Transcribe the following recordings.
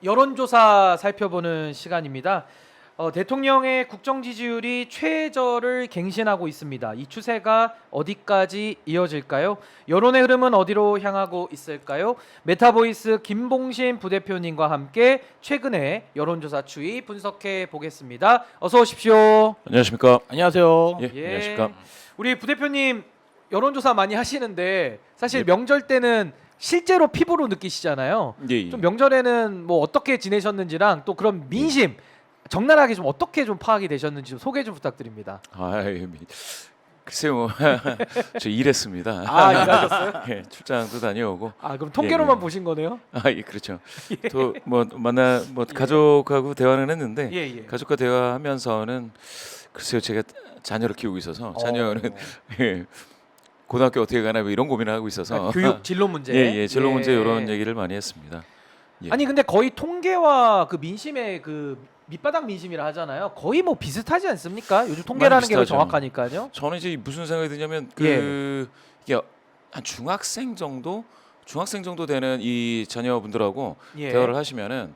여론조사 살펴보는 시간입니다. 대통령의 국정 지지율이 최저를 갱신하고 있습니다. 이 추세가 어디까지 이어질까요? 여론의 흐름은 어디로 향하고 있을까요? 메타보이스 김봉신 부대표님과 함께 최근의 여론조사 추이 분석해 보겠습니다. 어서 오십시오. 안녕하십니까? 안녕하세요. 예, 안녕하십니까? 우리 부대표님 여론조사 많이 하시는데 사실 예. 명절 때는 실제로 피부로 느끼시잖아요. 예. 좀 명절에는 뭐 어떻게 지내셨는지랑 또 그런 민심 적나라하게 좀 어떻게 좀 파악이 되셨는지 좀 소개 좀 부탁드립니다. 글쎄요, 저 일했습니다. 아, 일하셨어요? 예, 출장도 다녀오고. 그럼 통계로만 예. 보신 거네요? 예, 그렇죠. 또 뭐 가족하고 대화는 했는데 예. 가족과 대화하면서는 글쎄요, 제가 자녀를 키우고 있어서 자녀는 예, 고등학교 어떻게 가나 뭐 이런 고민을 하고 있어서 교육 진로 문제. 예, 진로 문제 이런 얘기를 많이 했습니다. 예. 아니 근데 거의 통계와 그 민심의 그 밑바닥 민심이라 하잖아요. 거의 뭐 비슷하지 않습니까? 요즘 통계라는 게 비슷하죠. 정확하니까요. 저는 이제 무슨 생각이 드냐면 이게 한 중학생 정도 되는 이 자녀분들하고 예. 대화를 하시면은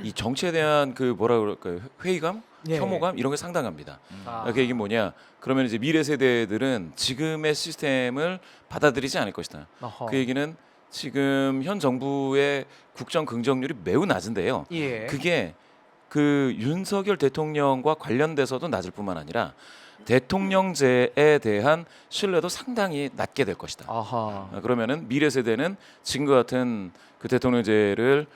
이 정치에 대한 그 뭐라 그럴까요? 회의감, 예. 혐오감 이런 게 상당합니다. 아. 그 얘기 뭐냐? 그러면 이제 미래 세대들은 지금의 시스템을 받아들이지 않을 것이다. 어허. 그 얘기는 지금 현 정부의 국정 긍정률이 매우 낮은데요. 예. 그게 그 윤석열 대통령과 관련돼서도 낮을 뿐만 아니라 대통령제에 대한 신뢰도 상당히 낮게 될 것이다. 아하. 그러면은 미래 세대는 지금과 같은 그 대통령제를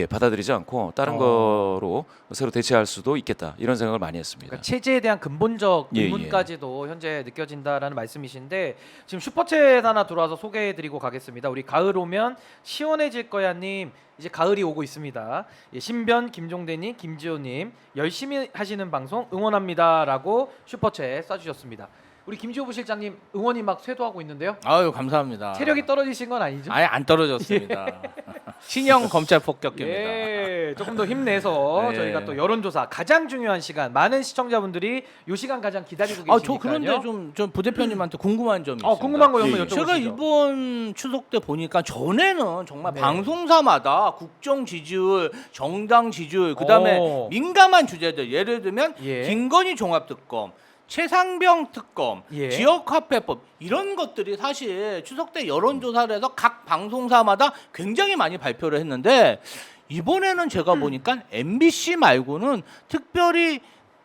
받아들이지 않고 다른 거로 새로 대체할 수도 있겠다. 이런 생각을 많이 했습니다. 그러니까 체제에 대한 근본적 예, 의문까지도 현재 느껴진다라는 말씀이신데 지금 슈퍼챗 하나 들어와서 소개해드리고 가겠습니다. 우리 가을 오면 시원해질 거야님 이제 가을이 오고 있습니다. 예, 신변 김종대님, 김지호님 열심히 하시는 방송 응원합니다라고 슈퍼챗 써주셨습니다. 우리 김지호 부실장님 응원이 막 쇄도하고 있는데요. 아유 감사합니다. 체력이 떨어지신 건 아니죠? 아예 안 떨어졌습니다. 신형 검찰 폭격기입니다. 예, 조금 더 힘내서 네. 저희가 또 여론조사 가장 중요한 시간 많은 시청자분들이 이 시간 가장 기다리고 계시니까요. 저 그런데 좀 부대표님한테 궁금한 점이 있습니다. 궁금한 거 한번 예, 예. 여쭤보시죠. 제가 이번 추석 때 보니까 전에는 정말 네. 방송사마다 국정 지지율, 정당 지지율, 그다음에 오. 민감한 주제들 예를 들면 예. 김건희 종합특검, 최상병 특검, 예. 지역화폐법 이런 것들이 사실 추석 때 여론조사를 해서 각 방송사마다 굉장히 많이 발표를 했는데 이번에는 제가 보니까 MBC 말고는 특별히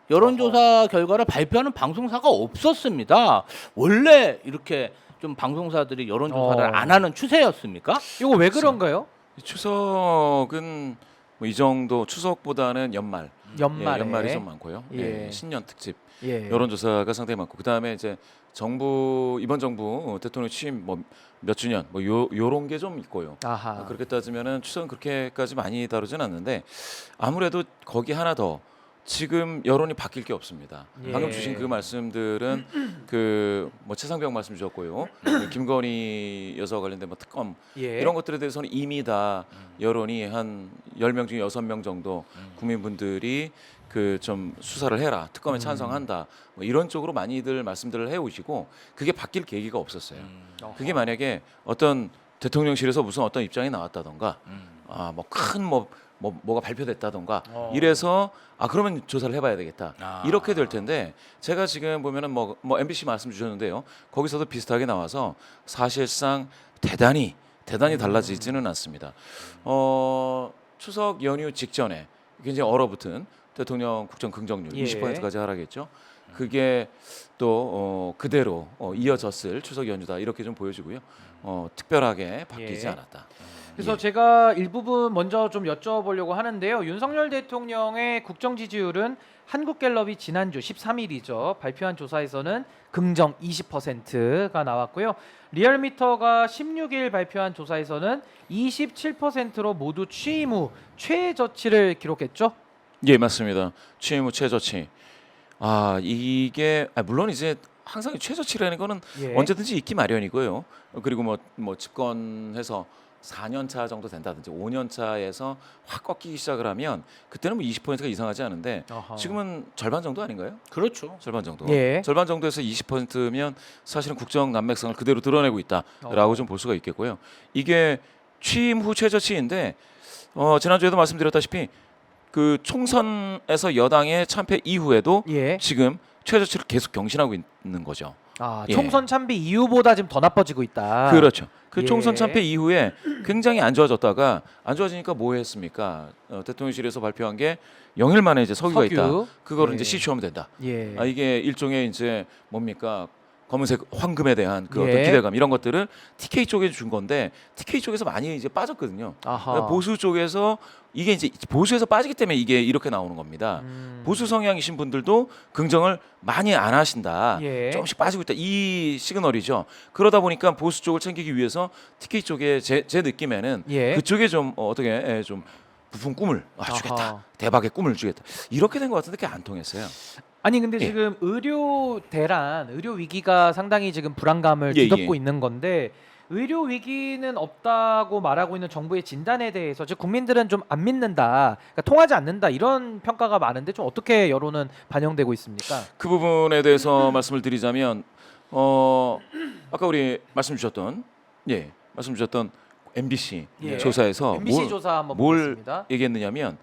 여론조사 결과를 발표하는 방송사가 없었습니다. 원래 이렇게 좀 방송사들이 여론조사를 안 하는 추세였습니까? 이거 왜 그런가요? 추석은 뭐 이 정도 추석보다는 연말에. 연말이 좀 많고요. 예. 신년 특집 예. 여론조사가 상당히 많고 그 다음에 이제 이번 정부 대통령 취임 뭐 몇 주년 뭐 요런 게 좀 있고요. 아하. 그렇게 따지면은 추석은 그렇게까지 많이 다루진 않는데 아무래도 거기 하나 더 지금 여론이 바뀔 게 없습니다. 예. 방금 주신 그 말씀들은 그 뭐 최상병 말씀 주셨고요. 그 김건희 여사 관련된 뭐 특검 예. 이런 것들에 대해서는 이미 다 여론이 한 10명 중에 6명 정도 국민분들이 그 좀 수사를 해라 특검에 찬성한다 뭐 이런 쪽으로 많이들 말씀들을 해오시고 그게 바뀔 계기가 없었어요. 그게 만약에 어떤 대통령실에서 무슨 어떤 입장이 나왔다던가 뭐 큰 뭐가 발표됐다던가 이래서 그러면 조사를 해봐야 되겠다 이렇게 될 텐데 제가 지금 보면은 뭐 MBC 말씀 주셨는데요 거기서도 비슷하게 나와서 사실상 대단히 달라지지는 않습니다. 추석 연휴 직전에 굉장히 얼어붙은 대통령 국정 긍정률 예. 20%까지 하락했죠. 그게 또 그대로 이어졌을 추석 연휴다 이렇게 좀 보여지고요. 특별하게 바뀌지 예. 않았다. 그래서 예. 제가 일부분 먼저 좀 여쭤보려고 하는데요. 윤석열 대통령의 국정 지지율은 한국갤럽이 지난주 13일이죠. 발표한 조사에서는 긍정 20%가 나왔고요. 리얼미터가 16일 발표한 조사에서는 27%로 모두 취임 후 최저치를 기록했죠. 예, 맞습니다. 취임 후 최저치. 이게 물론 이제 항상 최저치라는 거는 예. 언제든지 있기 마련이고요. 그리고 뭐 집권해서 4년 차 정도 된다든지 5년 차에서 확 꺾이기 시작을 하면 그때는 뭐 20%가 이상하지 않은데 어허. 지금은 절반 정도 아닌가요? 그렇죠. 절반 정도. 예. 절반 정도에서 20%면 사실은 국정 난맥성을 그대로 드러내고 있다라고 좀 볼 수가 있겠고요. 이게 취임 후 최저치인데 지난주에도 말씀드렸다시피 그 총선에서 여당의 참패 이후에도 예. 지금 최저치를 계속 경신하고 있는 거죠. 아, 예. 총선 참패 이후보다 지금 더 나빠지고 있다. 그렇죠. 그 예. 총선 참패 이후에 굉장히 안 좋아졌다가 안 좋아지니까 뭐 했습니까? 대통령실에서 발표한 게 0일 만에 이제 석유가 석유. 있다. 그거를 예. 이제 시추하면 된다. 예. 이게 일종의 이제 뭡니까? 검은색 황금에 대한 그 어떤 예. 기대감 이런 것들을 TK 쪽에 준 건데 TK 쪽에서 많이 이제 빠졌거든요. 아하. 그러니까 보수 쪽에서 이게 이제 보수에서 빠지기 때문에 이게 이렇게 나오는 겁니다. 보수 성향이신 분들도 긍정을 많이 안 하신다. 예. 조금씩 빠지고 있다. 이 시그널이죠. 그러다 보니까 보수 쪽을 챙기기 위해서 TK 쪽에 제 느낌에는 예. 그쪽에 좀 어떻게 좀 부푼 꿈을 주겠다. 아하. 대박의 꿈을 주겠다. 이렇게 된 것 같은데 그게 안 통했어요. 아니 근데 예. 지금 의료 대란, 의료 위기가 상당히 지금 불안감을 예, 뒤덮고 예. 있는 건데 의료 위기는 없다고 말하고 있는 정부의 진단에 대해서 즉 국민들은 좀 안 믿는다, 그러니까 통하지 않는다 이런 평가가 많은데 좀 어떻게 여론은 반영되고 있습니까? 그 부분에 대해서 말씀을 드리자면 아까 우리 말씀 주셨던 MBC 예. 조사에서 MBC 조사 한번 뭘 보겠습니다. 얘기했느냐면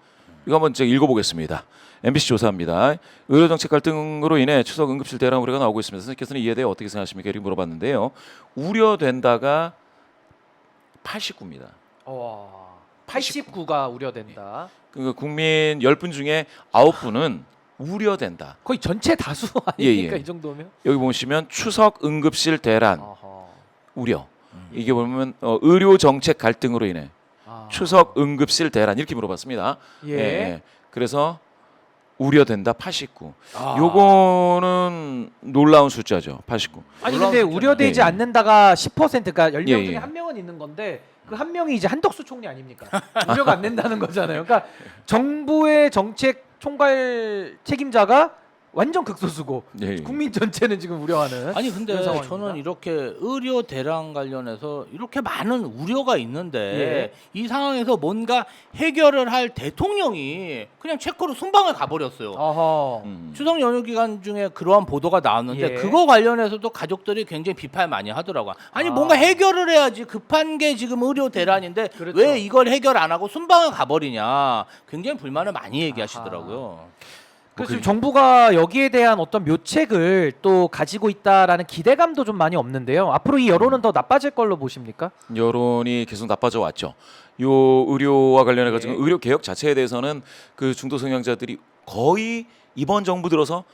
이거 한번 제가 읽어보겠습니다. MBC 조사입니다. 의료 정책 갈등으로 인해 추석 응급실 대란 우려가 나오고 있습니다. 선생님께서는 이에 대해 어떻게 생각하십니까? 이렇게 물어봤는데요. 우려된다가 89입니다. 와, 89가 우려된다. 그러니까 국민 10분 중에 9분은 우려된다. 거의 전체 다수 예, 아닙니까 예. 이 정도면? 여기 보시면 추석 응급실 대란 어허. 우려. 이게 보면 의료 정책 갈등으로 인해 아. 추석 응급실 대란 이렇게 물어봤습니다. 예. 그래서 우려된다 89. 아. 요거는 놀라운 숫자죠. 89. 아니 놀라운 근데 숫자네. 우려되지 예, 예. 않는다가 10%가 10명 예, 중에 예. 한 명은 있는 건데 그 한 명이 이제 한덕수 총리 아닙니까? 우려가 안 된다는 거잖아요. 그러니까 정부의 정책 총괄 책임자가 완전 극소수고 예, 예. 국민 전체는 지금 우려하는. 아니 근데 그런 상황입니다. 저는 이렇게 의료 대란 관련해서 이렇게 많은 우려가 있는데 예. 이 상황에서 뭔가 해결을 할 대통령이 그냥 체코로 순방을 가버렸어요. 어허. 추석 연휴 기간 중에 그러한 보도가 나왔는데 예. 그거 관련해서도 가족들이 굉장히 비판을 많이 하더라고요. 아니 아. 뭔가 해결을 해야지, 급한 게 지금 의료 대란인데 그렇죠. 왜 이걸 해결 안 하고 순방을 가버리냐, 굉장히 불만을 많이 얘기하시더라고요. 그래서 지금 정부가 여기에 대한 어떤 묘책을 또 가지고 있다라는 기대감도 좀 많이 없는데요. 앞으로 이 여론은 더 나빠질 걸로 보십니까? 여론이 계속 나빠져 왔죠. 요 의료와 관련해 가지고 예. 의료 개혁 자체에 대해서는 그 중도 성향자들이 거의 이번 정부 들어서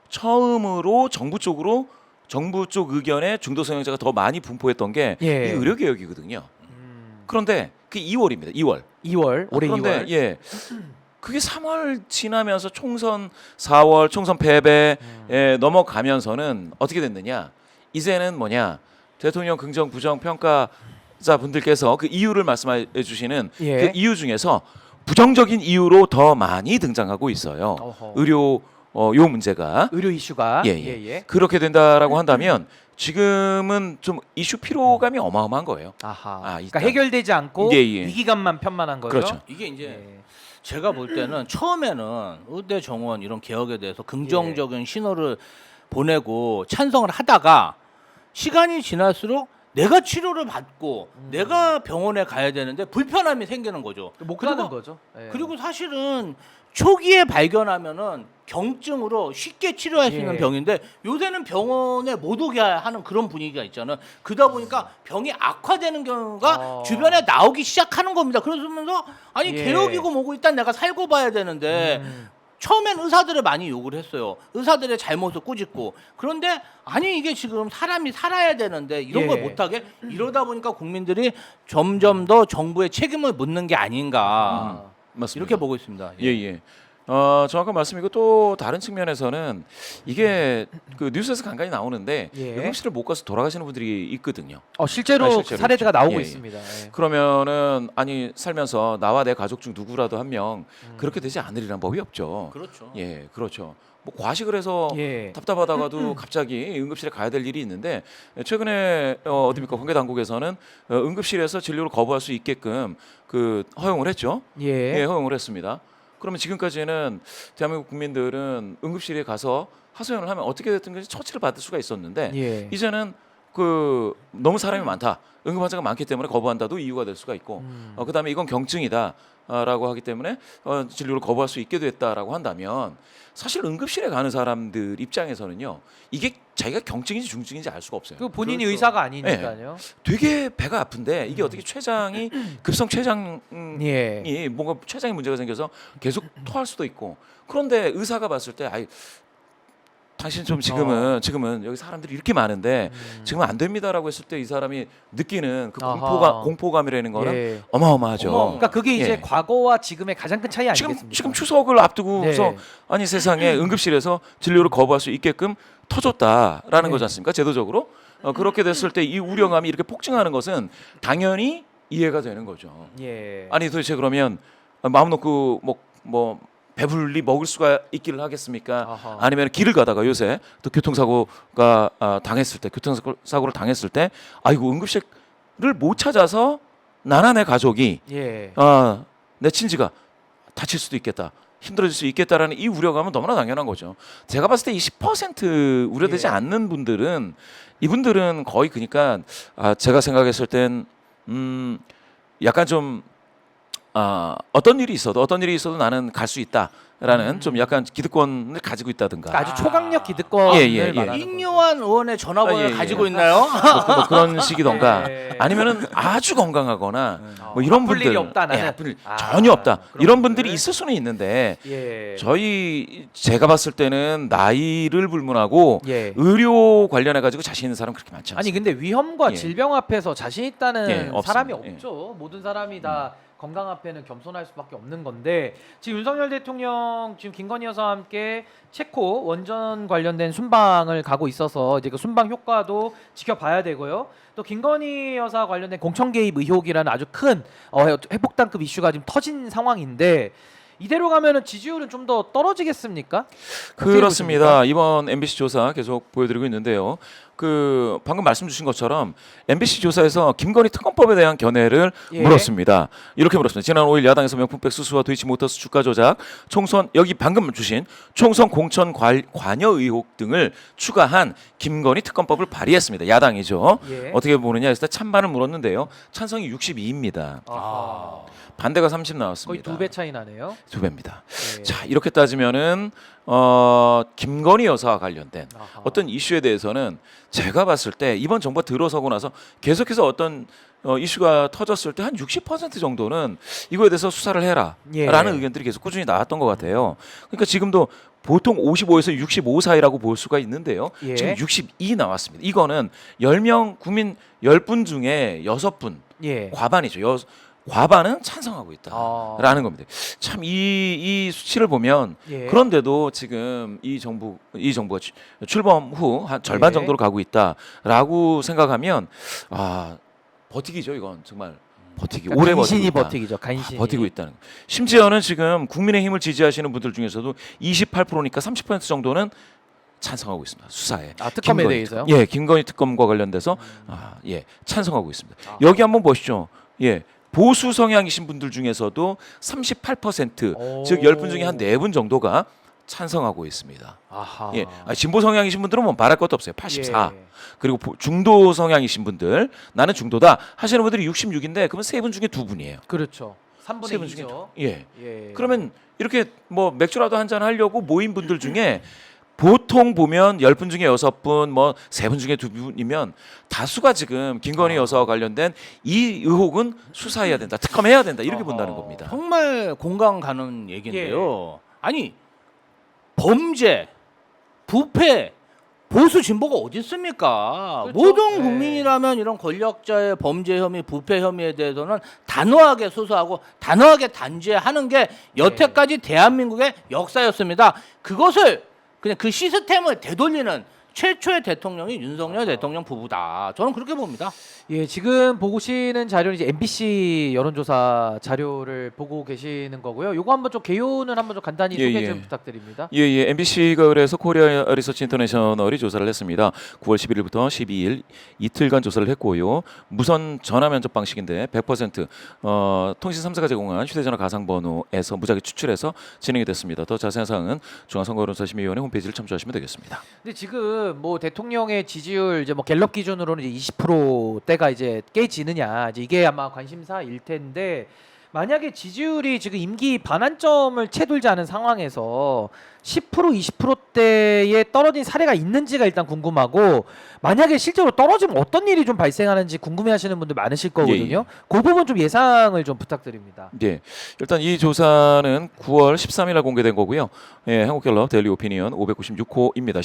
처음으로 정부 쪽 의견에 중도 성향자가 더 많이 분포했던 게 이 예. 의료 개혁이거든요. 그런데 그 2월입니다. 2월. 2월 올해 그런데 2월. 예. 그게 3월 지나면서 총선 4월 총선 패배에 넘어가면서는 어떻게 됐느냐? 이제는 뭐냐? 대통령 긍정 부정 평가자 분들께서 그 이유를 말씀해 주시는 예. 그 이유 중에서 부정적인 이유로 더 많이 등장하고 있어요. 어허. 의료 요 문제가 의료 이슈가 예, 예. 그렇게 된다라고 한다면 지금은 좀 이슈 피로감이 어마어마한 거예요. 아하. 아, 그러니까 일단. 해결되지 않고 예, 예. 위기감만 편만한 거죠. 그렇죠. 이게 이제 예. 제가 볼 때는 처음에는 의대 정원 이런 개혁에 대해서 긍정적인 신호를 보내고 찬성을 하다가 시간이 지날수록 내가 치료를 받고 내가 병원에 가야 되는데 불편함이 생기는 거죠. 못 그리고- 가는 거죠. 예. 그리고 사실은 초기에 발견하면은 경증으로 쉽게 치료할 수 예. 있는 병인데 요새는 병원에 못 오게 하는 그런 분위기가 있잖아요. 그러다 보니까 병이 악화되는 경우가 주변에 나오기 시작하는 겁니다. 그러면서 아니 예. 개혁이고 뭐고 일단 내가 살고 봐야 되는데 처음엔 의사들을 많이 욕을 했어요. 의사들의 잘못을 꾸짖고. 그런데 아니 이게 지금 사람이 살아야 되는데 이런 예. 걸 못하게 이러다 보니까 국민들이 점점 더 정부의 책임을 묻는 게 아닌가 맞습니다. 이렇게 보고 있습니다. 예, 예. 정확한 말씀이고 또 다른 측면에서는 이게 그 뉴스에서 간간히 나오는데 예. 응급실을 못 가서 돌아가시는 분들이 있거든요. 실제로 아, 그 실제로 사례가 있죠. 나오고 예, 예. 있습니다. 예. 그러면은 아니 살면서 나와 내 가족 중 누구라도 한 명 그렇게 되지 않으리란 법이 없죠. 그렇죠. 예, 그렇죠. 뭐 과식을 해서 예. 답답하다가도 갑자기 응급실에 가야 될 일이 있는데 최근에 어디입니까 관계 당국에서는 응급실에서 진료를 거부할 수 있게끔 그 허용을 했죠. 예. 예, 허용을 했습니다. 그러면 지금까지는 대한민국 국민들은 응급실에 가서 하소연을 하면 어떻게 됐든 간에 처치를 받을 수가 있었는데 예. 이제는 그 너무 사람이 많다. 응급 환자가 많기 때문에 거부한다도 이유가 될 수가 있고 그다음에 이건 경증이다. 라고 하기 때문에 진료를 거부할 수 있게 됐다라고 한다면 사실 응급실에 가는 사람들 입장에서는요 이게 자기가 경증인지 중증인지 알 수가 없어요. 그 본인이 그렇죠. 의사가 아니니까요. 되게 배가 아픈데 이게 어떻게 췌장이 급성 췌장이 예. 뭔가 췌장에 문제가 생겨서 계속 토할 수도 있고 그런데 의사가 봤을 때 아이 당신 좀 지금은 여기 사람들이 이렇게 많은데 지금은 안 됩니다라고 했을 때 이 사람이 느끼는 그 아하. 공포감이라는 거는 예. 어마어마하죠. 그러니까 그게 이제 예. 과거와 지금의 가장 큰 차이 아니겠습니까? 지금 추석을 앞두고서 네. 아니 세상에 응급실에서 진료를 거부할 수 있게끔 터줬다라는 네. 거지 않습니까? 제도적으로 그렇게 됐을 때 이 우려감이 이렇게 폭증하는 것은 당연히 이해가 되는 거죠. 예. 아니 도대체 그러면 마음 놓고 뭐 배불리 먹을 수가 있기를 하겠습니까? 아하. 아니면 길을 가다가 요새 또 교통사고가 당했을 때 교통사고를 당했을 때 아이고 응급실을 못 찾아서 나나 내 가족이 예. 내 친지가 다칠 수도 있겠다. 힘들어질 수 있겠다라는 이 우려감은 너무나 당연한 거죠. 제가 봤을 때 이 10% 우려되지 예. 않는 분들은 이분들은 거의 그러니까 제가 생각했을 땐 약간 좀 어떤 일이 있어도 나는 갈 수 있다라는 좀 약간 기득권을 가지고 있다든가 그러니까 아주 초강력 기득권을 예. 말하는 거죠. 임요한 의원의 전화번호를 예, 예. 가지고 있나요? 뭐 그런 식이던가 예. 아니면은 아주 건강하거나 뭐 이런 아플 분들 일이 없다, 나는. 아플 일 아, 전혀 없다 그런 이런 분들. 분들이 있을 수는 있는데 예. 제가 봤을 때는 나이를 불문하고 예. 의료 관련해 가지고 자신 있는 사람 그렇게 많지 않습니다. 아니 근데 위험과 예. 질병 앞에서 자신 있다는 예, 없습니다. 사람이 예. 없죠. 모든 사람이 다 건강 앞에는 겸손할 수밖에 없는 건데 지금 윤석열 대통령 지금 김건희 여사와 함께 체코 원전 관련된 순방을 가고 있어서 이제 그 순방 효과도 지켜봐야 되고요. 또 김건희 여사 관련된 공천 개입 의혹이라는 아주 큰 핵폭탄급 이슈가 지금 터진 상황인데 이대로 가면은 지지율은 좀 더 떨어지겠습니까? 어떻게 그렇습니다. 보십니까? 이번 MBC 조사 계속 보여드리고 있는데요. 그 방금 말씀 주신 것처럼 MBC 조사에서 김건희 특검법에 대한 견해를 예. 물었습니다. 이렇게 물었습니다. 지난 5일 야당에서 명품백 수수와 도이치모터스 주가 조작, 총선 여기 방금 주신 총선 공천 관여 의혹 등을 추가한 김건희 특검법을 발의했습니다. 야당이죠. 예. 어떻게 보느냐 했을 때 찬반을 물었는데요. 찬성이 62입니다. 아하. 반대가 30 거의 나왔습니다. 2배 차이 나네요. 2배입니다. 예. 자 이렇게 따지면은 김건희 여사와 관련된 아하. 어떤 이슈에 대해서는 제가 봤을 때 이번 정부가 들어서고 나서 계속해서 어떤 이슈가 터졌을 때 한 60% 정도는 이거에 대해서 수사를 해라라는 예. 의견들이 계속 꾸준히 나왔던 것 같아요. 그러니까 지금도 보통 55에서 65 사이라고 볼 수가 있는데요. 예. 지금 62 나왔습니다. 이거는 10명 국민 10분 중에 6분 예. 과반이죠. 과반은 찬성하고 아. 있다라는 겁니다. 참 이 수치를 보면 예. 그런데도 지금 이 정부가 출범 후 한 절반 예. 정도로 가고 있다라고 생각하면 버티기죠. 이건 정말 버티기 오래 간신히 버티고 있다. 버티기죠. 간신히. 버티고 있다는 거. 심지어는 지금 국민의힘을 지지하시는 분들 중에서도 28%니까 30% 정도는 찬성하고 있습니다. 수사에. 특검에 김건희 대해서요? 특검. 예, 김건희 특검과 관련돼서 찬성하고 있습니다. 아. 여기 한번 보시죠. 예. 보수 성향이신 분들 중에서도 38%, 오. 즉 10분 중에 한 4분 정도가 찬성하고 있습니다. 아하. 예. 진보 성향이신 분들은 뭐 말할 것도 없어요. 84. 예. 그리고 중도 성향이신 분들, 나는 중도다 하시는 분들이 66인데 그러면 3분 중에 2분이에요. 그렇죠. 3분의 3분 중에 2죠. 예. 예. 그러면 이렇게 뭐 맥주라도 한잔 하려고 모인 분들 중에 보통 보면 10분 중에 6분, 뭐 3분 중에 2분이면 다수가 지금 김건희 여사와 관련된 이 의혹은 수사해야 된다, 특검해야 된다 이렇게 본다는 겁니다. 정말 공감 가는 얘기인데요. 아니 범죄, 부패, 보수 진보가 어디 있습니까? 그렇죠. 모든 네. 국민이라면 이런 권력자의 범죄 혐의, 부패 혐의에 대해서는 단호하게 수사하고 단호하게 단죄하는 게 여태까지 대한민국의 역사였습니다. 그것을 그냥 그 시스템을 되돌리는 최초의 대통령이 윤석열 대통령 부부다. 저는 그렇게 봅니다. 예, 지금 보시는 자료는 이제 MBC 여론조사 자료를 보고 계시는 거고요. 요거 한번 좀 개요는 한번 좀 간단히 예, 소개 예. 좀 부탁드립니다. 예. MBC가 그래서 코리아 리서치 인터내셔널이 조사를 했습니다. 9월 11일부터 12일 이틀간 조사를 했고요. 무선 전화 면접 방식인데 100% 통신 3사가 제공한 휴대전화 가상번호에서 무작위 추출해서 진행이 됐습니다. 더 자세한 사항은 중앙선거여론조사심의위원회 홈페이지를 참조하시면 되겠습니다. 근데 지금 지금 뭐 대통령의 지지율 이제 뭐 갤럽 기준으로는 이제 20%대가 이제 깨지느냐 이제 이게 아마 관심사일 텐데 만약에 지지율이 지금 임기 반환점을 채돌지 않은 상황에서 10% 20%대에 떨어진 사례가 있는지가 일단 궁금하고 만약에 실제로 떨어지면 어떤 일이 좀 발생하는지 궁금해하시는 분들 많으실 거거든요. 그 부분 좀 예상을 좀 부탁드립니다. 예, 일단 이 조사는 9월 13일날 공개된 거고요. 예, 한국갤럽 데일리 오피니언 596호입니다.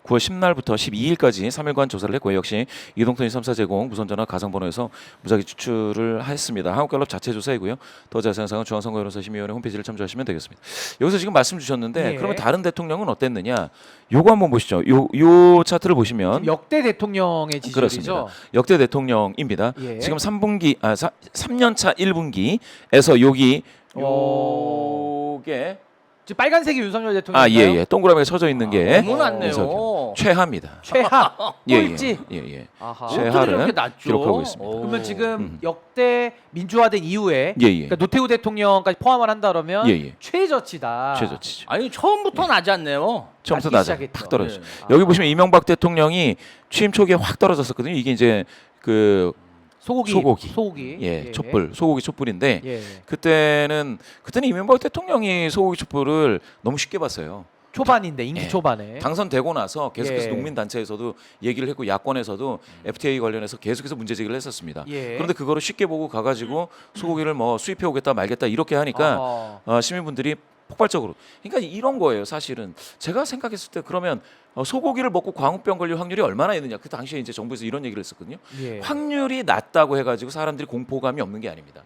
9월 10날부터 12일까지 3일간 조사를 했고요. 역시 이동통신 3사 제공 무선전화 가상번호에서 무작위 추출을 했습니다. 한국갤럽 자체 조사이고요. 더 자세한 사항은 중앙선거여론조사심의위원회 홈페이지를 참조하시면 되겠습니다. 여기서 지금 말씀 주셨는데 예. 그러면 다른 대통령은 어땠느냐? 요거 한번 보시죠. 요 차트를 보시면 역대 대통령의 지지율이죠. 그렇습니다. 역대 대통령입니다. 예. 지금 3년차 1분기에서 여기 어. 요게 지금 빨간색이 윤석열 대통령. 예. 동그라미가 쳐져 있는 게 너무 낮네요. 최하입니다. 최하 꼴찌. 예. 아하. 최하. 어떻게 최하를 이렇게 낮죠? 기록하고 있습니다. 그러면 지금 역대 민주화된 이후에 예. 그러니까 노태우 대통령까지 포함을 한다 그러면 예. 최저치다. 최저치죠. 아니 처음부터 나지 않네요. 처음부터 낮기 낮아 시작했죠. 탁 떨어져. 예. 여기 보시면 이명박 대통령이 취임 초기에 확 떨어졌었거든요. 이게 이제 그 소고기. 예, 촛불 소고기 촛불인데 예. 그때는 이명박 대통령이 소고기 촛불을 너무 쉽게 봤어요. 초반인데 임기 예. 초반에. 당선되고 나서 계속해서 예. 농민단체에서도 얘기를 했고 야권에서도 FTA 관련해서 계속해서 문제 제기를 했었습니다. 예. 그런데 그거를 쉽게 보고 가가지고 소고기를 뭐 수입해 오겠다 말겠다 이렇게 하니까 시민분들이 폭발적으로 그러니까 이런 거예요. 사실은 제가 생각했을 때 그러면 소고기를 먹고 광우병 걸릴 확률이 얼마나 있느냐. 그 당시에 이제 정부에서 이런 얘기를 했었거든요. 예. 확률이 낮다고 해가지고 사람들이 공포감이 없는 게 아닙니다.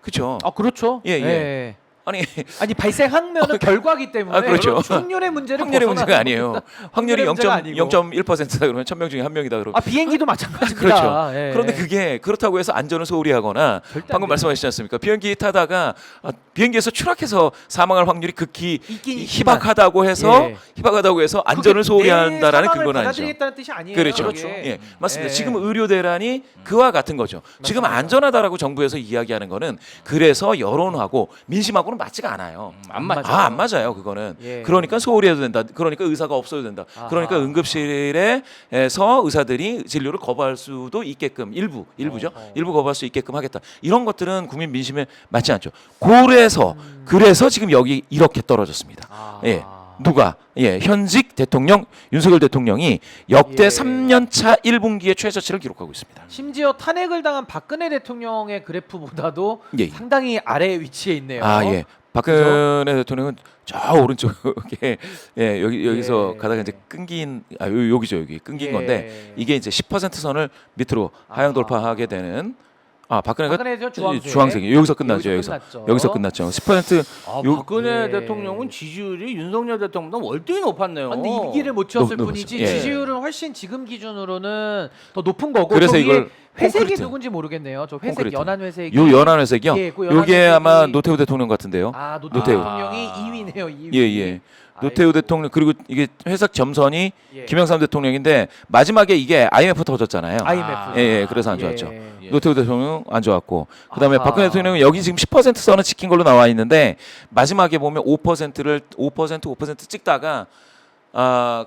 그렇죠? 아 그렇죠. 예. 아니 발생하면은 결과기 때문에 아, 그렇죠. 확률의 문제는 확률의 문제가 아니에요. 확률이 문제가 아니고. 0.1%다 그러면 1000명 중에 한 명이다 그러면 비행기도 마찬가지입니다. 그렇죠. 예. 그런데 그게 그렇다고 해서 안전을 소홀히 하거나 절대 안 방금 돼요. 말씀하셨지 않습니까? 비행기 타다가 비행기에서 추락해서 사망할 확률이 극히 있긴 있지만. 희박하다고 해서 예. 안전을 소홀히 한다라는 근거는 근거는 아니죠. 받아들이겠다는 뜻이 아니에요. 그렇죠. 그게. 예, 맞습니다. 예. 지금 의료 대란이 그와 같은 거죠. 지금 맞습니다. 안전하다라고 정부에서 이야기하는 거는 그래서 여론하고 민심하고는 맞지가 않아요. 안 맞죠. 안 맞아요. 그거는. 예. 그러니까 소홀히 해도 된다. 그러니까 의사가 없어도 된다. 아하. 그러니까 응급실에서 의사들이 진료를 거부할 수도 있게끔 일부죠. 일부 거부할 수 있게끔 하겠다. 이런 것들은 국민 민심에 맞지 않죠. 그래서 지금 여기 이렇게 떨어졌습니다. 아. 예. 누가? 예, 현직 대통령 윤석열 대통령이 역대 예. 3년차 1분기의 최저치를 기록하고 있습니다. 심지어 탄핵을 당한 박근혜 대통령의 그래프보다도 예. 상당히 아래 위치에 있네요. 예. 박근혜 대통령은 저 오른쪽에 여기서 예. 가다가 이제 끊긴 여기죠. 끊긴 예. 건데 이게 이제 10% 선을 밑으로 하향 돌파하게 되는 박근혜가 박근혜 대통령 주황색이 여기서 끝나죠. 여기서 끝났죠. 10% 박근혜 예. 대통령은 지지율이 윤석열 대통령보다 월등히 높았네요. 근데 임기를 못 채웠을 높- 뿐이지 높았어요. 예. 지지율은 훨씬 지금 기준으로는 더 높은 거고 그래서 저 위에 이걸 회색이 콘크리트. 누군지 모르겠네요. 저 회색 콘크리트. 연한 회색이 요 연한 회색이요. 예, 그 연한 요게 회색이- 아마 노태우 대통령 같은데요. 노태우 노태우. 대통령이 2위네요. 2위. 예. 노태우 대통령 그리고 이게 회색 점선이 예. 김영삼 대통령인데 마지막에 이게 IMF 터졌잖아요. IMF. 예, 그래서 안 좋았죠. 예. 노태우 대통령 안 좋았고 그다음에 아하. 박근혜 대통령은 여기 지금 10% 선을 지킨 걸로 나와 있는데 마지막에 보면 5% 찍다가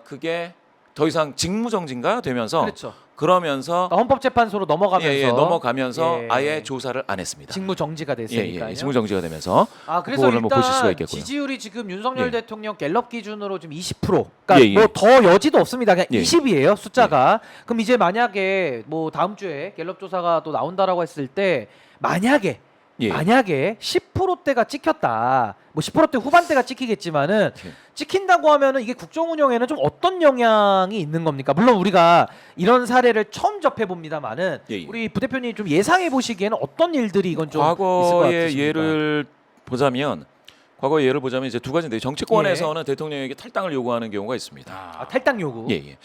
그게 더 이상 직무정지인가 되면서 그렇죠. 그러면서 헌법재판소로 넘어가면서 넘어가면서 예. 아예 조사를 안 했습니다. 직무 정지가 됐으니까요. 직무정지가 되면서 그래서 그거를 뭐 일단 보실 수가 있겠고요. 지지율이 지금 윤석열 예. 대통령 갤럽 기준으로 지금 20%. 그러니까 예. 뭐 더 여지도 없습니다. 그냥 예. 20이에요 숫자가. 그럼 이제 만약에 뭐 다음 주에 갤럽 조사가 또 나온다라고 했을 때 만약에 10%대가 찍혔다. 뭐 10%대 후반대가 찍히겠지만은 예. 찍힌다고 하면은 이게 국정 운영에는 좀 어떤 영향이 있는 겁니까? 물론 우리가 이런 사례를 처음 접해 봅니다만은 예. 우리 부대표님 좀 예상해 보시기에는 어떤 일들이 이건 좀 있을 것 과거의 같으십니까? 예를 보자면 이제 두 가지인데 정치권에서는 대통령에게 탈당을 요구하는 경우가 있습니다. 탈당 요구. 예.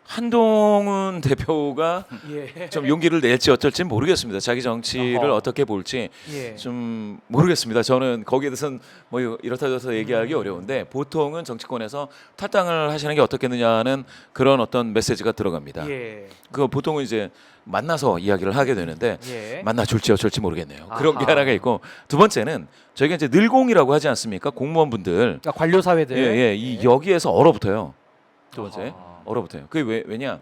한동훈 대표가 예. 좀 용기를 낼지 어쩔지 모르겠습니다. 자기 정치를 어허. 어떻게 볼지 예. 좀 모르겠습니다. 저는 거기에 대해서는 뭐 이렇다 저렇다 얘기하기 어려운데 보통은 정치권에서 탈당을 하시는 게 어떻겠느냐는 그런 어떤 메시지가 들어갑니다. 예. 그 보통은 이제 만나서 이야기를 하게 되는데 예. 만나 줄지 어쩔지 모르겠네요. 그런 게 아하. 하나가 있고 두 번째는 저희가 이제 늘공이라고 하지 않습니까? 공무원분들 그러니까 관료 사회들. 여기에서 얼어붙어요. 두 번째. 아하. 얼어붙어요. 그게 왜냐?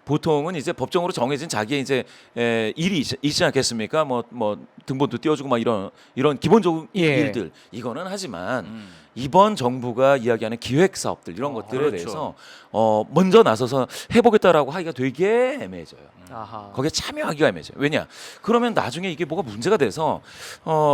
보통은 이제 법정으로 정해진 자기의 이제 일이 있지 않겠습니까? 뭐 등본도 띄워주고 막 이런 기본적인 예. 일들 이거는 하지만 이번 정부가 이야기하는 기획 사업들 이런 것들에 그렇죠. 대해서 먼저 나서서 해보겠다라고 하기가 되게 애매해져요. 아하. 거기에 참여하기가 애매해져요. 왜냐? 그러면 나중에 이게 뭐가 문제가 돼서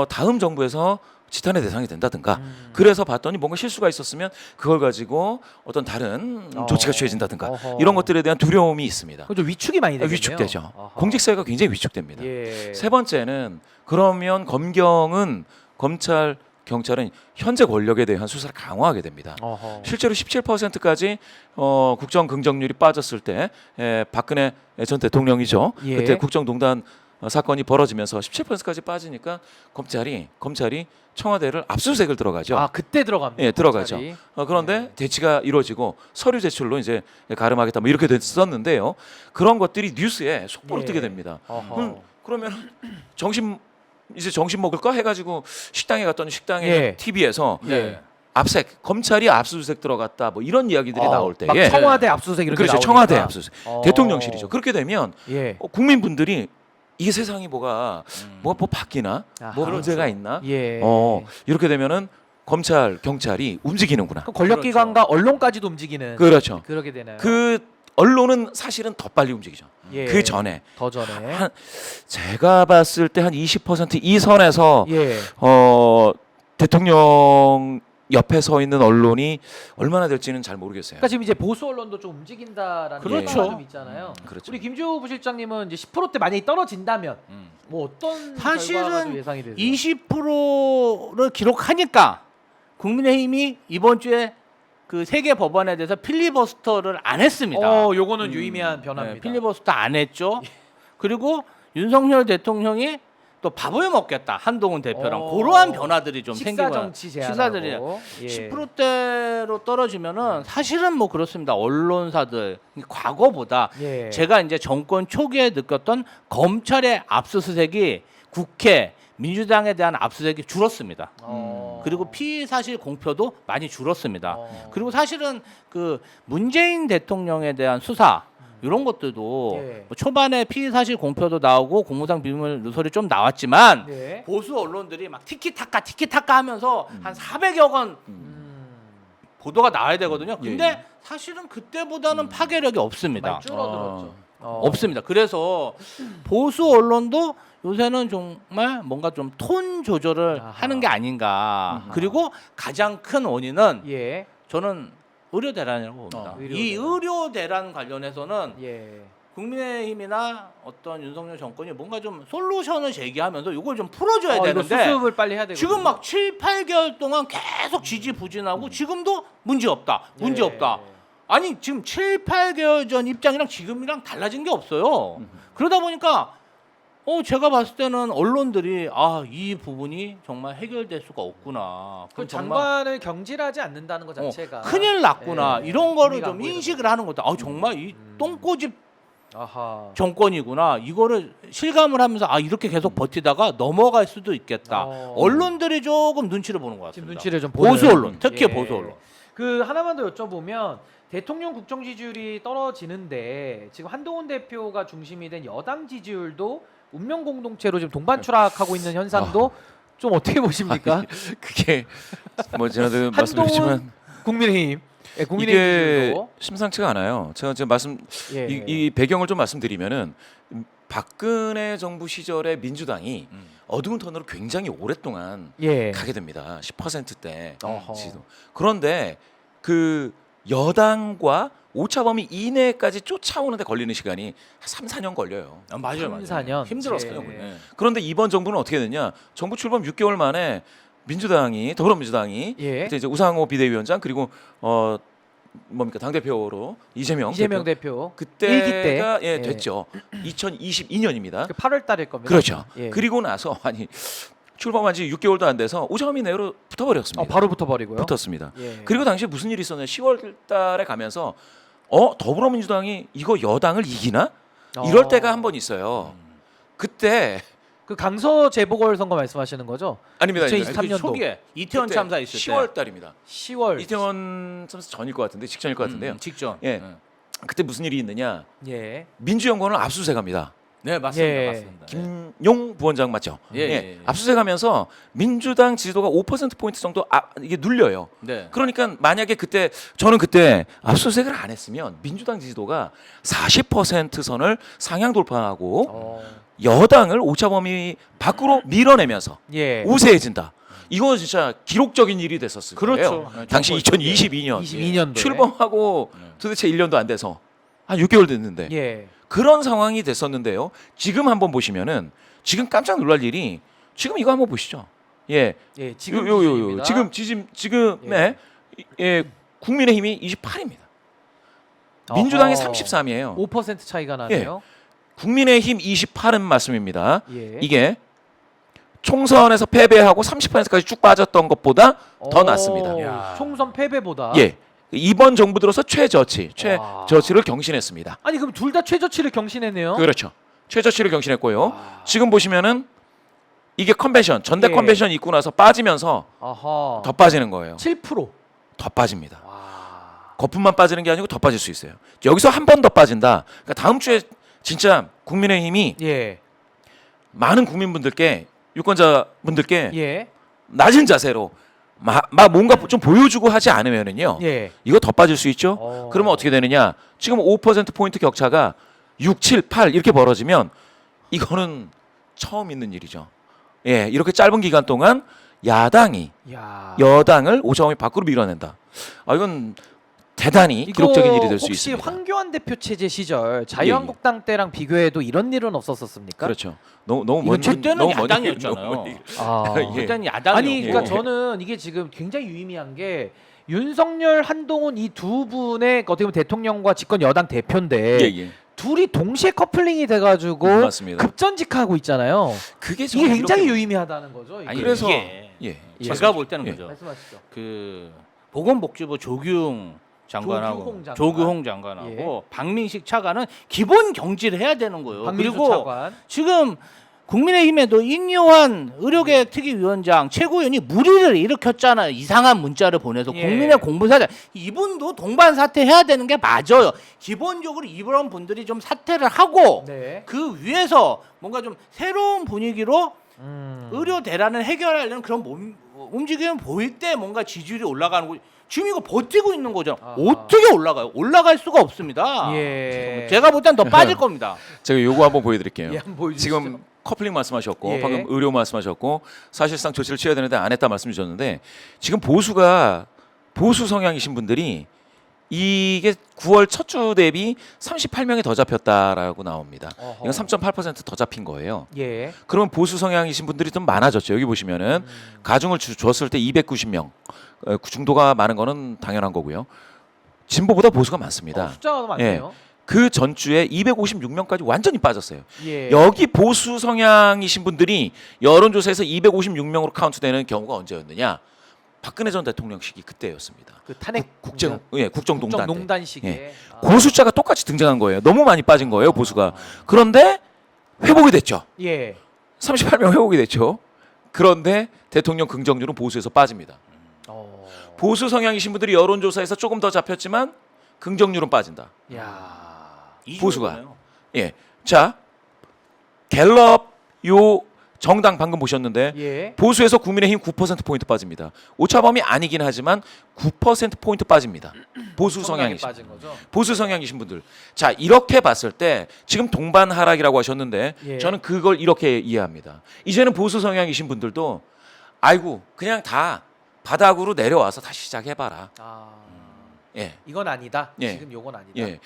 다음 정부에서 지탄의 대상이 된다든가 그래서 봤더니 뭔가 실수가 있었으면 그걸 가지고 어떤 다른 조치가 취해진다든가 어허. 이런 것들에 대한 두려움이 있습니다. 그럼 좀 위축이 많이 되겠네요. 위축되죠. 아하. 공직사회가 굉장히 위축됩니다. 예. 세 번째는 그러면 검경은 검찰 경찰은 현재 권력에 대한 수사를 강화하게 됩니다. 어허. 실제로 17%까지 국정 긍정률이 빠졌을 때 박근혜 전 대통령이죠. 예. 그때 국정농단 사건이 벌어지면서 17%까지 빠지니까 검찰이 청와대를 압수수색을 들어가죠. 아 그때 들어갑니다. 예, 들어가죠. 검찰이. 그런데 네. 대치가 이루어지고 서류 제출로 이제 가름하겠다 뭐 이렇게 됐었는데요. 그런 것들이 뉴스에 속보로 예. 뜨게 됩니다. 어허. 그러면 점심 먹을까 해가지고 식당에 갔더니 식당에 예. TV에서 네. 압색 검찰이 압수수색 들어갔다 뭐 이런 이야기들이 나올 막 때에 청와대 압수수색 이렇게 그렇죠. 나오니까. 청와대 압수수색 어. 대통령실이죠. 그렇게 되면 예. 국민분들이 이게 세상이 뭐가 뭐 바뀌나 아하. 뭐 문제가 있나 예. 이렇게 되면은 검찰 경찰이 움직이는구나. 그럼 권력기관과 언론까지도 움직이는 그렇죠. 그러게 되나요? 그 언론은 사실은 더 빨리 움직이죠. 예. 그 전에 더 전에 제가 봤을 때 한 20% 이 선에서 예. 대통령 옆에 서 있는 언론이 얼마나 될지는 잘 모르겠어요. 그러니까 지금 이제 보수 언론도 좀 움직인다라는 그렇죠. 얘기가 좀 있잖아요. 그렇죠. 우리 김주호 부실장님은 이제 10%대 만약에 떨어진다면 뭐 어떤 결과가 사실은 좀 예상이 되세요? 20%를 기록하니까 국민의힘이 이번 주에 그 세계 법안에 대해서 필리버스터를 안 했습니다. 요거는 유의미한 변화입니다. 네, 필리버스터 안 했죠. 그리고 윤석열 대통령이 또 밥을 먹겠다 한동훈 대표랑 그러한 변화들이 좀 식사 생기고 정치 제안하고 식사들이 예. 10%대로 떨어지면은 사실은 뭐 그렇습니다. 언론사들 과거보다 예. 제가 이제 정권 초기에 느꼈던 검찰의 압수수색이 국회 민주당에 대한 압수수색이 줄었습니다. 그리고 피의 사실 공표도 많이 줄었습니다. 그리고 사실은 그 문재인 대통령에 대한 수사 이런 것들도 예. 뭐 초반에 피의 사실 공표도 나오고 공무상 비밀 누설이 좀 나왔지만 네. 보수 언론들이 막 티키타카 하면서 한 400여 건 보도가 나와야 되거든요. 근데 예. 사실은 그때보다는 파괴력이 없습니다. 많이 줄어들었죠. 없습니다. 그래서 보수 언론도 요새는 정말 뭔가 좀 톤 조절을 아하. 하는 게 아닌가. 그리고 가장 큰 원인은 예. 저는 의료 대란이라고 봅니다. 의료 이 대란. 의료 대란 관련해서는 예. 국민의힘이나 어떤 윤석열 정권이 뭔가 좀 솔루션을 제기하면서 이걸 좀 풀어줘야 이거 되는데 수습을 빨리 해야 되거든요. 지금 막 7, 8개월 동안 계속 지지부진하고 지금도 문제 없다. 문제 예. 없다. 아니 지금 7, 8개월 전 입장이랑 지금이랑 달라진 게 없어요. 그러다 보니까 제가 봤을 때는 언론들이 이 부분이 정말 해결될 수가 없구나. 그 그럼 장관을 경질하지 않는다는 것 자체가 큰일 났구나. 예. 이런 거를 의미가 안 좀 보이는 인식을 거죠. 하는 것도 정말 이 똥꼬집 아하. 정권이구나. 이거를 실감을 하면서 이렇게 계속 버티다가 넘어갈 수도 있겠다. 언론들이 조금 눈치를 보는 것 지금 같습니다. 눈치를 좀 보는 보수 언론, 특히 예. 보수 언론. 그 하나만 더 여쭤보면 대통령 국정 지지율이 떨어지는데 지금 한동훈 대표가 중심이 된 여당 지지율도 운명 공동체로 지금 동반 추락하고 있는 현상도 좀 어떻게 보십니까? 그게 뭐 지난번에 한동훈 말씀드렸지만 국민의힘, 예, 국민의힘 이게 지지율도 심상치가 않아요. 제가 지금 예. 이 배경을 좀 말씀드리면은 박근혜 정부 시절에 민주당이 어두운 턴으로 굉장히 오랫동안 예. 가게 됩니다. 10%대 어허. 지지도. 그런데 그 여당과 오차범위 이내까지 쫓아오는데 걸리는 시간이 한 3, 4년 걸려요. 맞아요, 3, 4년. 힘들었어요. 예. 예. 그런데 이번 정부는 어떻게 됐냐? 정부 출범 6개월 만에 더불어민주당이 예. 그때 이제 우상호 비대위원장 그리고 뭡니까 당대표로 이재명 대표 그때가 일기 때. 예. 됐죠. 2022년입니다. 그 8월 달일 겁니다. 그렇죠. 예. 그리고 나서 출범한 지 6개월도 안 돼서 오차범위 내로 붙어버렸습니다. 바로 붙어버리고요. 붙었습니다. 예. 그리고 당시에 무슨 일이 있었냐? 10월 달에 가면서 더불어민주당이 이거 여당을 이기나? 이럴 때가 한 번 있어요. 그때 그 강서 재보궐 선거 말씀하시는 거죠? 아닙니다. 2023 년도. 초기에 이태원 그때 참사 있을 때 10월 달입니다. 10월. 이태원 참사 전일 것 같은데 직전일 것 같은데요. 직전. 예. 그때 무슨 일이 있느냐? 예. 민주연구원을 압수수색합니다. 네, 맞습니다. 예. 맞습니다. 김용 부원장 맞죠? 예. 압수수색하면서 민주당 지지도가 5% 포인트 정도 이게 눌려요. 네. 그러니까 만약에 저는 그때 압수수색을 안 했으면 민주당 지지도가 40% 선을 상향 돌파하고 여당을 오차범위 밖으로 밀어내면서 예. 우세해진다. 이거 진짜 기록적인 일이 됐었을 그렇죠. 거예요. 당시 2022년 22년도에. 출범하고 도대체 1년도 안 돼서 한 6개월 됐는데 예. 그런 상황이 됐었는데요. 지금 한번 보시면은 지금 깜짝 놀랄 일이 지금 이거 한번 보시죠. 예. 예. 지금 요요요. 기준입니다. 지금의 예. 국민의힘이 28입니다. 민주당이 어허. 33이에요. 5% 차이가 나네요. 국민의힘 28은 말씀입니다. 예. 이게 총선에서 패배하고 30%까지 쭉 빠졌던 것보다 더 낮습니다. 야. 총선 패배보다. 예. 이번 정부 들어서 최저치를 경신했습니다. 아니 그럼 둘 다 최저치를 경신했네요. 그렇죠. 최저치를 경신했고요. 아. 지금 보시면은 이게 컨벤션 전대 예. 컨벤션 있고 나서 빠지면서 아하. 더 빠지는 거예요. 7%. 더 빠집니다. 와. 거품만 빠지는 게 아니고 더 빠질 수 있어요. 여기서 한 번 더 빠진다. 그러니까 다음 주에 진짜 국민의힘이 예. 많은 국민분들께 유권자분들께 예. 낮은 자세로 뭔가 좀 보여주고 하지 않으면은요. 예. 이거 더 빠질 수 있죠. 그러면 어떻게 되느냐? 지금 5% 포인트 격차가 6, 7, 8 이렇게 벌어지면 이거는 처음 있는 일이죠. 예, 이렇게 짧은 기간 동안 야당이 야. 여당을 오차범위 밖으로 밀어낸다. 이건 대단히 이거 기록적인 일이 될 수 혹시 있습니다. 황교안 대표 체제 시절 자유한국당 때랑 비교해도 이런 일은 없었었습니까? 그렇죠. 너무 이건 그때는 너무 야당이었잖아요. 너무 먼 아. 예. 그때는 야당이 아니 그러니까 예. 저는 이게 지금 굉장히 유의미한 게 윤석열, 한동훈 이 두 분의 어떻게 보면 대통령과 집권 여당 대표인데 예. 둘이 동시에 커플링이 돼가지고 맞습니다. 급전직하고 있잖아요. 그게 이게 굉장히 이렇게- 유의미하다는 거죠. 이게. 아니, 그래서 이게 예. 제가 볼 때는 예. 그죠. 말씀하시죠. 그 보건복지부 조규용 장관하고 조규홍 장관. 장관하고 박민식 차관은 기본 경질을 해야 되는 거예요. 박민수 그리고 차관. 지금 국민의힘에도 인요한 의료계 특위위원장 최고위원이 무리를 일으켰잖아요. 이상한 문자를 보내서 예. 국민의 공부사자 이분도 동반 사퇴해야 되는 게 맞아요. 기본적으로 이런 분들이 좀 사퇴를 하고 네. 그 위에서 뭔가 좀 새로운 분위기로 의료 대란을 해결하려는 그런 움직임을 보일 때 뭔가 지지율이 올라가는 거. 지금 이거 버티고 있는 거죠. 아하. 어떻게 올라가요? 올라갈 수가 없습니다. 예. 제가 볼 땐 더 빠질 겁니다. 제가 요거 한번 보여드릴게요. 예, 한번 보여주시죠. 지금 커플링 말씀하셨고 예. 방금 의료 말씀하셨고 사실상 조치를 취해야 되는데 안 했다 말씀 주셨는데 지금 보수 성향이신 분들이 이게 9월 첫 주 대비 38명이 더 잡혔다라고 나옵니다. 어허. 이건 3.8%더 잡힌 거예요. 예. 그러면 보수 성향이신 분들이 좀 많아졌죠. 여기 보시면은 가중을 줬을 때 290명. 중도가 많은 거는 당연한 거고요. 진보보다 보수가 많습니다. 숫자가 많네요. 그 전주에 256명까지 완전히 빠졌어요. 예. 여기 보수 성향이신 분들이 여론조사에서 256명으로 카운트되는 경우가 언제였느냐? 박근혜 전 대통령 시기 그때였습니다. 그 탄핵 국정농단 때. 국정농단 시기에 예. 그 숫자가 똑같이 등장한 거예요. 너무 많이 빠진 거예요, 보수가. 그런데 회복이 됐죠. 예. 38명 회복이 됐죠. 그런데 대통령 긍정률은 보수에서 빠집니다. 보수 성향이신 분들이 여론조사에서 조금 더 잡혔지만 긍정률은 빠진다. 야. 보수가. 예. 자, 갤럽 요 정당 방금 보셨는데 예. 보수에서 국민의힘 9% 포인트 빠집니다. 오차범위 아니긴 하지만 9% 포인트 빠집니다. 보수 성향이 성향이신 빠진 거죠. 보수 성향이신 분들. 자, 이렇게 봤을 때 지금 동반 하락이라고 하셨는데 예. 저는 그걸 이렇게 이해합니다. 이제는 보수 성향이신 분들도 아이고 그냥 다 바닥으로 내려와서 다시 시작해 봐라. 아. 예. 이건 아니다. 예. 지금 요건 아니다. 예.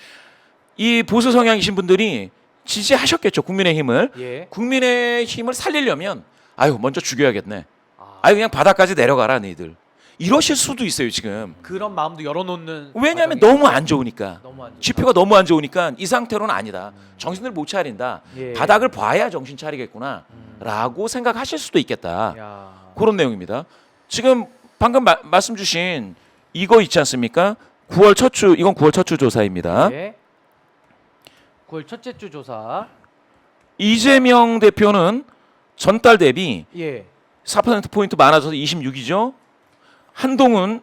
이 보수 성향이신 분들이 지지하셨겠죠. 국민의힘을. 예. 국민의힘을 살리려면 아유 먼저 죽여야겠네. 아. 아유 그냥 바닥까지 내려가라 너희들. 이러실 수도 있어요 지금. 그런 마음도 열어놓는. 왜냐하면 과정이 너무 안 좋으니까. 너무 안 좋다. 지표가 너무 안 좋으니까 이 상태로는 아니다. 정신을 못 차린다. 예. 바닥을 봐야 정신 차리겠구나. 라고 생각하실 수도 있겠다. 야. 그런 내용입니다. 지금 방금 말씀 주신 이거 있지 않습니까? 9월 첫 주 이건 9월 첫 주 조사입니다. 예. 9월 첫째 주 조사. 이재명 대표는 전달 대비 예. 4% 포인트 많아져서 26이죠. 한동훈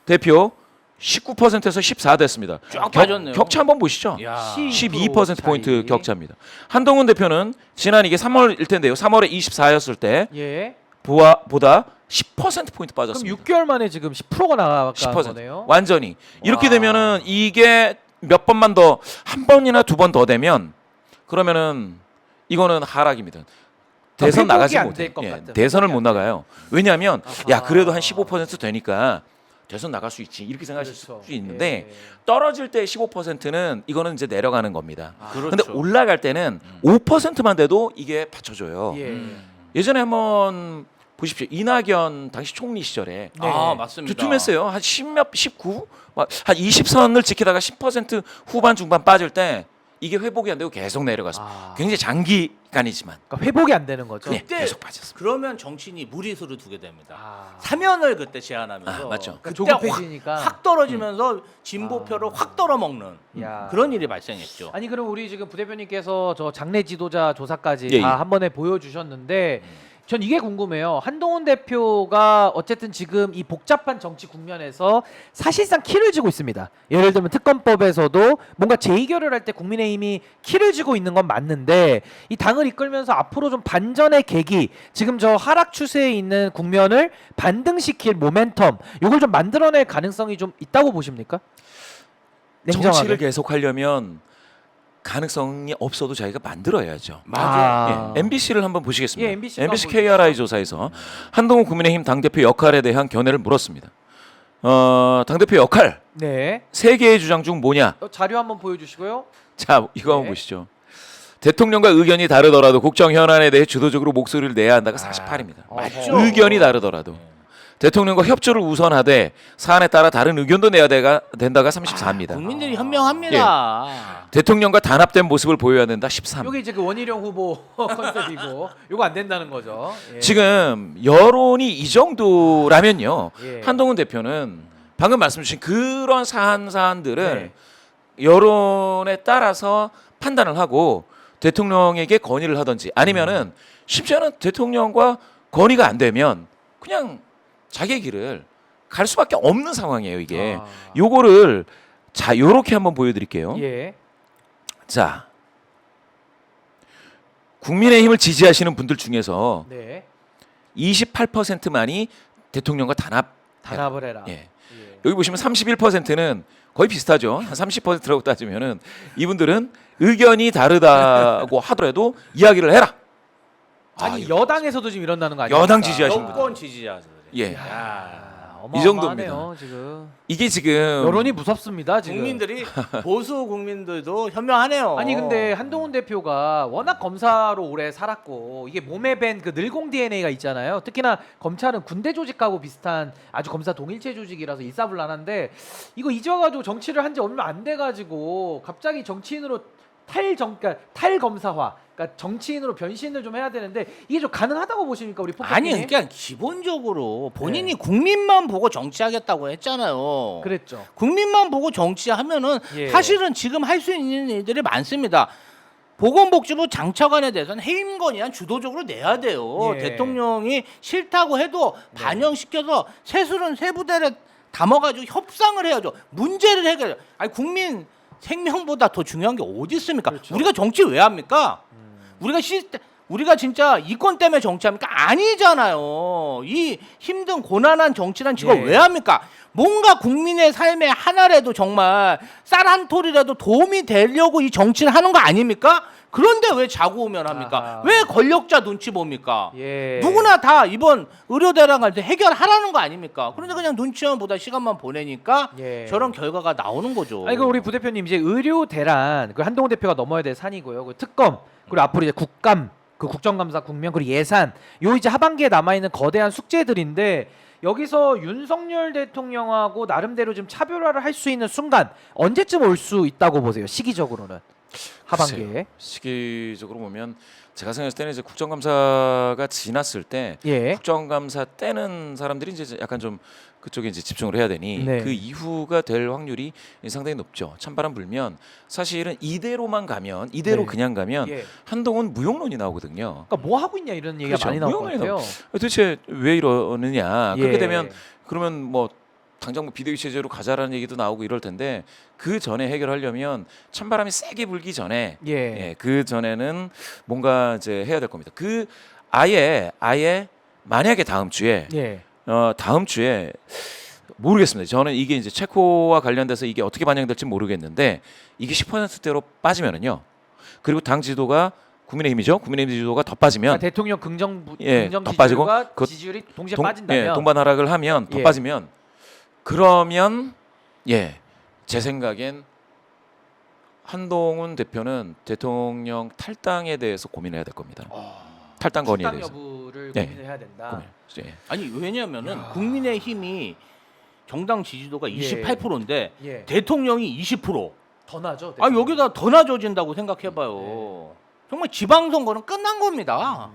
대표 19%에서 14 됐습니다. 쫙 빠졌네요. 격차 한번 보시죠. 야. 12% 포인트 차이. 격차입니다. 한동훈 대표는 지난 이게 3월일 텐데요. 3월에 24였을 때 예. 보다 10% 포인트 그럼 빠졌습니다. 6개월 만에 지금 10%가 나간 10% 거네요. 완전히 이렇게 와. 되면은 이게 몇 번만 더 한 번이나 두 번 더 되면 그러면은 이거는 하락입니다. 대선 회복이 나가지 안 못해. 될것 같은, 대선을 회복이 못 안 나가요. 왜냐하면 아하. 야 그래도 한 15% 되니까 대선 나갈 수 있지 이렇게 생각하실 그렇죠. 수 있는데 예. 떨어질 때 15%는 이거는 이제 내려가는 겁니다. 아, 근데 올라갈 때는 5%만 돼도 이게 받쳐줘요. 예. 예전에 한번 보십시오. 이낙연 당시 총리 시절에 네. 아, 맞습니다. 두툼했어요. 한 10몇 19, 한 20선을 지키다가 10% 후반 중반 빠질 때 이게 회복이 안 되고 계속 내려갔습니다. 아. 굉장히 장기간이지만 그러니까 회복이 안 되는 거죠. 네, 그때 계속 빠졌습니다. 그러면 정치인이 무리수를 두게 됩니다. 아. 사면을 그때 제안하면서 아, 맞죠. 그때 조급해지니까. 확 떨어지면서 진보표를 아. 확 떨어먹는 야. 그런 일이 발생했죠. 아니 그럼 우리 지금 부대표님께서 저 장내 지도자 조사까지 예, 다 예. 한 번에 보여주셨는데 전 이게 궁금해요. 한동훈 대표가 어쨌든 지금 이 복잡한 정치 국면에서 사실상 키를 쥐고 있습니다. 예를 들면 특검법에서도 뭔가 재의결을 할 때 국민의힘이 키를 쥐고 있는 건 맞는데 이 당을 이끌면서 앞으로 좀 반전의 계기, 지금 저 하락 추세에 있는 국면을 반등시킬 모멘텀, 이걸 좀 만들어낼 가능성이 좀 있다고 보십니까? 냉정하게. 정치를 계속하려면 가능성이 없어도 자기가 만들어야죠. 맞아요. 예, MBC를 한번 보시겠습니다. 예, MBC 가 MBC 한번 KRI 조사에서 한동훈 국민의힘 당대표 역할에 대한 견해를 물었습니다. 당대표 역할 네. 세 개의 주장 중 뭐냐? 자료 한번 보여주시고요. 자, 이거 한번 네. 보시죠. 대통령과 의견이 다르더라도 국정 현안에 대해 주도적으로 목소리를 내야 한다가 48입니다. 맞죠. 의견이 다르더라도 대통령과 협조를 우선하되 사안에 따라 다른 의견도 내야 된다가 34입니다. 국민들이 현명합니다. 대통령과 단합된 모습을 보여야 된다 13. 여기 이제 그 원희룡 후보 컨셉이고 요거 안 된다는 거죠. 예. 지금 여론이 이 정도라면요. 예. 한동훈 대표는 방금 말씀 주신 그런 사안들을 네. 여론에 따라서 판단을 하고 대통령에게 건의를 하든지 아니면은 심지어는 대통령과 건의가 안 되면 그냥 자기의 길을 갈 수밖에 없는 상황이에요, 이게. 아. 요거를 자, 요렇게 한번 보여 드릴게요. 예. 자. 국민의힘을 지지하시는 분들 중에서 네. 28%만이 대통령과 단합을 해라. 예. 예. 여기 보시면 31%는 거의 비슷하죠. 한 30%라고 따지면은 이분들은 의견이 다르다고 하더라도 이야기를 해라. 아니 이거 여당에서도 지금 이런다는 거 아니에요? 여당 지지하시는 여권 지지자들. 예. 야. 이 정도입니다. 지금 이게 지금 여론이 무섭습니다. 지금. 국민들이 보수 국민들도 현명하네요. 아니 근데 한동훈 대표가 워낙 검사로 오래 살았고 이게 몸에 밴 그 늘공 DNA가 있잖아요. 특히나 검찰은 군대 조직하고 비슷한 아주 검사 동일체 조직이라서 일사불란한데 이거 이제 와가지고 정치를 한 지 얼마 안 돼가지고 갑자기 정치인으로 그러니까 탈검사화, 그러니까 정치인으로 변신을 좀 해야 되는데 이게 좀 가능하다고 보십니까 우리 포커님? 아니 그러니까 기본적으로 본인이 국민만 보고 정치하겠다고 했잖아요. 그랬죠. 국민만 보고 정치하면은 예. 사실은 지금 할 수 있는 일들이 많습니다. 보건복지부 장차관에 대해서는 해임 건의안 주도적으로 내야 돼요. 예. 대통령이 싫다고 해도 반영시켜서 세술은 세부대를 담아가지고 협상을 해야죠. 문제를 해결해. 아니 국민 생명보다 더 중요한 게 어디 있습니까? 그렇죠. 우리가 정치 왜 합니까? 우리가 진짜 이권 때문에 정치합니까? 아니잖아요. 이 힘든 고난한 정치란 직업 예. 왜 합니까? 뭔가 국민의 삶에 하나라도 정말 쌀 한 톨이라도 도움이 되려고 이 정치를 하는 거 아닙니까? 그런데 왜 자고우면합니까? 아하. 왜 권력자 눈치 봅니까? 예. 누구나 다 이번 의료대란 갈 때 해결하라는 거 아닙니까? 그런데 그냥 눈치만 보다 시간만 보내니까 예. 저런 결과가 나오는 거죠. 아니 그 우리 부대표님 이제 의료 대란 그 한동훈 대표가 넘어야 될 산이고요. 그 특검 그리고 앞으로 이제 국감 그 국정감사 국면 그리고 예산 요 이제 하반기에 남아 있는 거대한 숙제들인데 여기서 윤석열 대통령하고 나름대로 좀 차별화를 할 수 있는 순간 언제쯤 올 수 있다고 보세요? 시기적으로는. 하반기에. 시기적으로 보면 제가 생각했을 때는 이제 국정감사가 지났을 때 예. 국정감사 때는 사람들이 이제 약간 좀 그쪽에 이제 집중을 해야 되니 네. 그 이후가 될 확률이 상당히 높죠. 찬바람 불면 사실은 이대로만 가면 이대로 네. 그냥 가면 예. 한동훈 무용론이 나오거든요. 그러니까 뭐 하고 있냐 이런 얘기가 그렇죠. 많이 나올 것 무용론이 같아요. 도대체 왜 이러느냐. 예. 그렇게 되면 그러면 뭐 당장 뭐 비대위 체제로 가자라는 얘기도 나오고 이럴 텐데 그 전에 해결하려면 찬바람이 세게 불기 전에 예. 예, 그 전에는 뭔가 이제 해야 될 겁니다. 그 아예 만약에 다음 주에 예. 다음 주에 모르겠습니다. 저는 이게 이제 체코와 관련돼서 이게 어떻게 반영될지 모르겠는데 이게 10%대로 빠지면은요. 그리고 당 지도가 국민의힘이죠. 국민의힘 지도가 더 빠지면 그러니까 대통령 긍정 예, 긍정 더 빠지고 지지율과 그 지지율이 동시에 빠진다면 예, 동반 하락을 하면 더 예. 빠지면 그러면 예, 제 생각엔 한동훈 대표는 대통령 탈당에 대해서 고민해야 될 겁니다. 탈당 건의에 탈당 대해서. 여부를 예. 고민해야 된다. 고민. 예. 아니 왜냐면은 국민의힘이 정당 지지도가 예. 28%인데 예. 대통령이 20%. 더 나죠. 아 여기다 더 낮아진다고 생각해봐요. 정말 지방선거는 끝난 겁니다.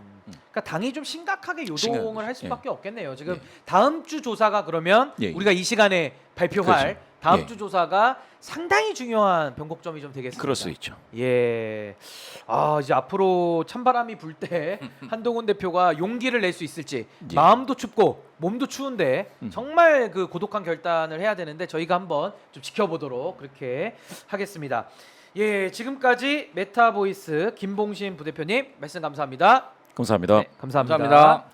그러니까 당이 좀 심각하게 요동을 심각하죠. 할 수밖에 없겠네요. 지금 예. 다음 주 조사가 그러면 예. 우리가 이 시간에 발표할 그렇죠. 다음 예. 주 조사가 상당히 중요한 변곡점이 좀 되겠습니다. 그럴 수 있죠. 예. 아 이제 앞으로 찬바람이 불 때 한동훈 대표가 용기를 낼 수 있을지 예. 마음도 춥고 몸도 추운데 음. 정말 그 고독한 결단을 해야 되는데 저희가 한번 좀 지켜보도록 그렇게 하겠습니다. 예, 지금까지 메타보이스 김봉신 부대표님 말씀 감사합니다. 감사합니다. 네, 감사합니다. 감사합니다.